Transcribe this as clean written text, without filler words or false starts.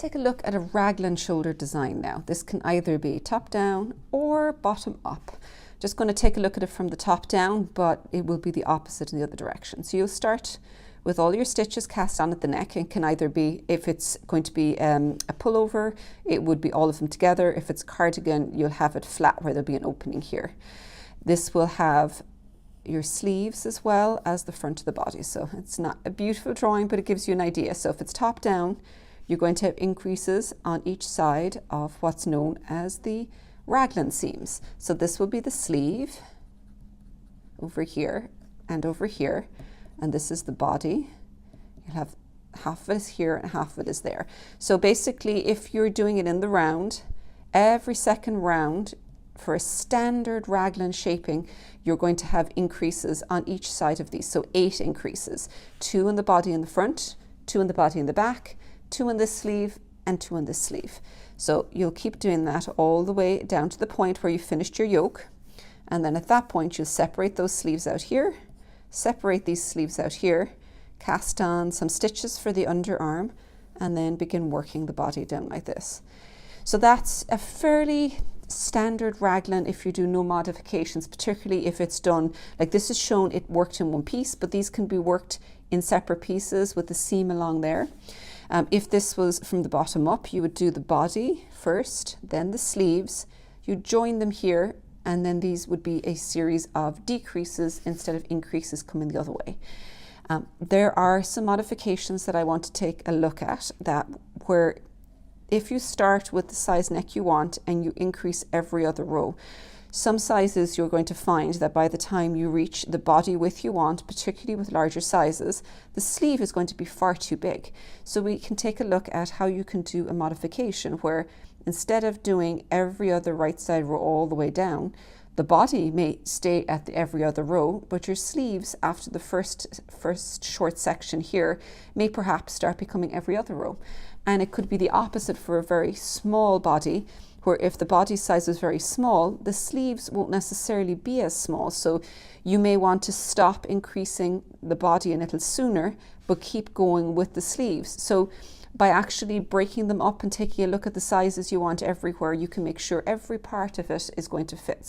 take a look at a raglan shoulder design now. This can either be top down or bottom up. Just going to take a look at it from the top down, but it will be the opposite in the other direction. So you'll start with all your stitches cast on at the neck, and can either be, if it's going to be a pullover, it would be all of them together. If it's cardigan, you'll have it flat where there'll be an opening here. This will have your sleeves as well as the front of the body. So it's not a beautiful drawing, but it gives you an idea. So if it's top down, you're going to have increases on each side of what's known as the raglan seams. So this will be the sleeve over here and over here, and this is the body. You'll have half of it is here and half of it is there. So basically, if you're doing it in the round, every second round for a standard raglan shaping, you're going to have increases on each side of these. So 8 increases, 2 in the body in the front, 2 in the body in the back, 2 in this sleeve, and 2 in this sleeve. So you'll keep doing that all the way down to the point where you finished your yoke. And then at that point, you'll separate those sleeves out here, separate these sleeves out here, cast on some stitches for the underarm, and then begin working the body down like this. So that's a fairly standard raglan if you do no modifications, particularly if it's done, like this is shown, it worked in one piece, but these can be worked in separate pieces with the seam along there. If this was from the bottom up, you would do the body first, then the sleeves, you join them here, and then these would be a series of decreases instead of increases coming the other way. There are some modifications that I want to take a look at, that where if you start with the size neck you want and you increase every other row, some sizes you're going to find that by the time you reach the body width you want, particularly with larger sizes, the sleeve is going to be far too big. So we can take a look at how you can do a modification where instead of doing every other right side row all the way down, the body may stay at the every other row, but your sleeves after the first short section here may perhaps start becoming every other row. And it could be the opposite for a very small body, where if the body size is very small, the sleeves won't necessarily be as small. So you may want to stop increasing the body a little sooner, but keep going with the sleeves. So by actually breaking them up and taking a look at the sizes you want everywhere, you can make sure every part of it is going to fit.